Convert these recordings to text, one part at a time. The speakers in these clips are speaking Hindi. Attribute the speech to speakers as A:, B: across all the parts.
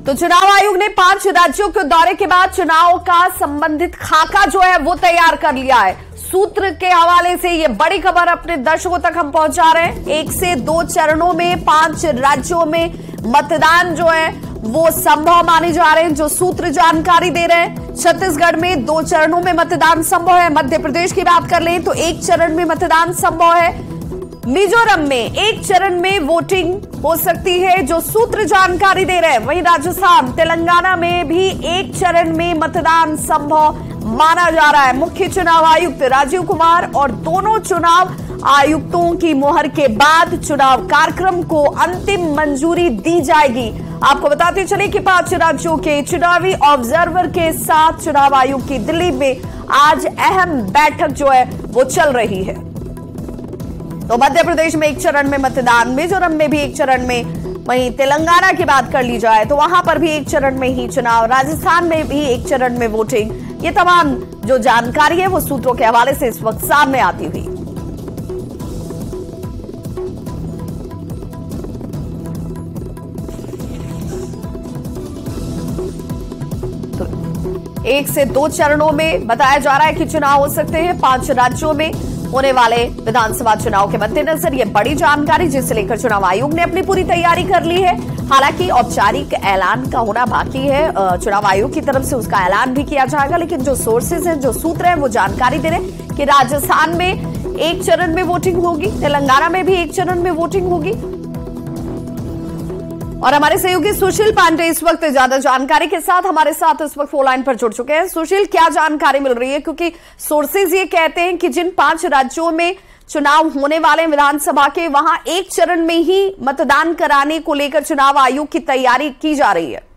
A: तो चुनाव आयोग ने 5 राज्यों के दौरे के बाद चुनाव का संबंधित खाका जो है वो तैयार कर लिया है। सूत्र के हवाले से ये बड़ी खबर अपने दर्शकों तक हम पहुंचा रहे हैं। 1 से 2 चरणों में 5 राज्यों में मतदान जो है वो संभव माने जा रहे हैं, जो सूत्र जानकारी दे रहे हैं। छत्तीसगढ़ में 2 चरणों में मतदान संभव है। मध्य प्रदेश की बात कर लें तो 1 चरण में मतदान संभव है। मिजोरम में 1 चरण में वोटिंग हो सकती है, जो सूत्र जानकारी दे रहे हैं। वहीं राजस्थान, तेलंगाना में भी 1 चरण में मतदान संभव माना जा रहा है। मुख्य चुनाव आयुक्त राजीव कुमार और दोनों चुनाव आयुक्तों की मुहर के बाद चुनाव कार्यक्रम को अंतिम मंजूरी दी जाएगी। आपको बताते चले कि 5 राज्यों के चुनावी ऑब्जर्वर के साथ चुनाव आयोग की दिल्ली में आज अहम बैठक जो है वो चल रही है। तो मध्य प्रदेश में 1 चरण में मतदान, मिजोरम में भी 1 चरण में, वहीं तेलंगाना की बात कर ली जाए तो वहां पर भी 1 चरण में ही चुनाव, राजस्थान में भी 1 चरण में वोटिंग। ये तमाम जो जानकारी है वो सूत्रों के हवाले से इस वक्त सामने आती हुई। तो 1 से 2 चरणों में बताया जा रहा है कि चुनाव हो सकते हैं। 5 राज्यों में होने वाले विधानसभा चुनाव के मद्देनजर ये बड़ी जानकारी, जिसे लेकर चुनाव आयोग ने अपनी पूरी तैयारी कर ली है। हालांकि औपचारिक ऐलान का होना बाकी है, चुनाव आयोग की तरफ से उसका ऐलान भी किया जाएगा। लेकिन जो सोर्सेज हैं, जो सूत्र हैं, वो जानकारी दे रहे हैं कि राजस्थान में 1 चरण में वोटिंग होगी, तेलंगाना में भी 1 चरण में वोटिंग होगी। और हमारे सहयोगी सुशील पांडे इस वक्त ज्यादा जानकारी के साथ हमारे साथ इस वक्त फोन लाइन पर जुड़ चुके हैं। सुशील, क्या जानकारी मिल रही है? क्योंकि सोर्सेज ये कहते हैं कि जिन 5 राज्यों में चुनाव होने वाले विधानसभा के, वहां 1 चरण में ही मतदान कराने को लेकर चुनाव आयोग की तैयारी की जा रही है।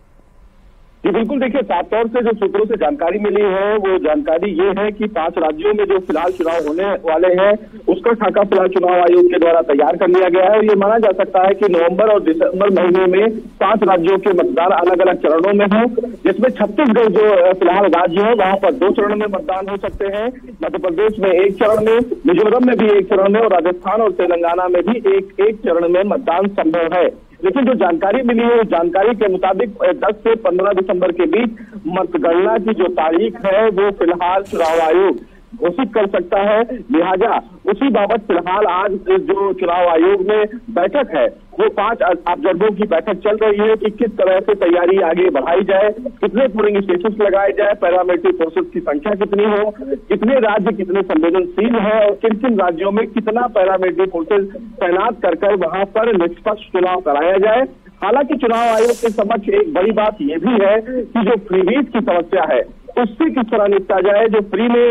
B: जी बिल्कुल, देखिए साफ तौर से जो सूत्रों से जानकारी मिली है वो जानकारी ये है कि 5 राज्यों में जो फिलहाल चुनाव होने वाले हैं उसका खाका फिलहाल चुनाव आयोग के द्वारा तैयार कर लिया गया है। और ये माना जा सकता है कि नवंबर और दिसंबर महीने में 5 राज्यों के मतदान अलग अलग चरणों में हो, जिसमें छत्तीसगढ़ जो फिलहाल राज्य है वहां पर 2 चरण में मतदान हो सकते हैं। मध्य प्रदेश में 1 चरण में, मिजोरम में भी 1 चरण में और राजस्थान और तेलंगाना में भी एक चरण में मतदान संभव है। लेकिन जो जानकारी मिली है उस जानकारी के मुताबिक 10 से 15 दिसंबर के बीच मतगणना की जो तारीख है वो फिलहाल चुनाव आयोग घोषित कर सकता है। लिहाजा उसी बाबत फिलहाल आज जो चुनाव आयोग में बैठक है वो 5 ऑब्जर्वरों की बैठक चल रही है कि किस तरह से तैयारी आगे बढ़ाई जाए, कितने पोलिंग स्टेशन लगाए जाए, पैरामिलिट्री फोर्सेस की संख्या कितनी हो, कितने राज्य कितने संवेदनशील है और किन किन राज्यों में कितना पैरामिलिट्री फोर्सेस तैनात कर वहां पर निष्पक्ष चुनाव कराया जाए। हालांकि चुनाव आयोग के समक्ष एक बड़ी बात यह भी है कि जो फ्रीबीज की समस्या है उससे किस तरह निपटा जाए। जो फ्री में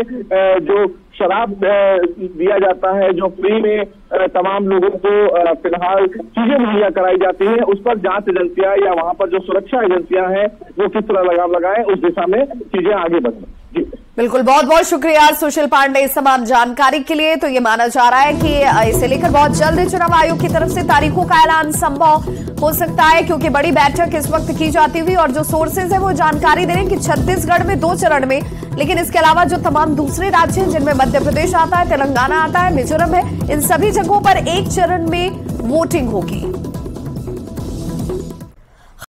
B: जो शराब दिया जाता है, जो फ्री में तमाम लोगों को फिलहाल चीजें मुहैया कराई जाती हैं, उस पर जांच एजेंसियां या वहां पर जो सुरक्षा एजेंसियां हैं वो किस तरह लगाम लगाएं, उस दिशा में चीजें आगे बढ़ें। जी
A: बिल्कुल, बहुत बहुत शुक्रिया सुशील पांडे इस तमाम जानकारी के लिए। तो ये माना जा रहा है कि इसे लेकर बहुत जल्द चुनाव आयोग की तरफ से तारीखों का ऐलान संभव हो सकता है, क्योंकि बड़ी बैठक इस वक्त की जाती हुई और जो सोर्सेज है वो जानकारी दे रहे हैं कि छत्तीसगढ़ में 2 चरण में, लेकिन इसके अलावा जो तमाम दूसरे राज्य हैं जिनमें मध्य प्रदेश आता है, तेलंगाना आता है, मिजोरम है, इन सभी जगहों पर 1 चरण में वोटिंग होगी।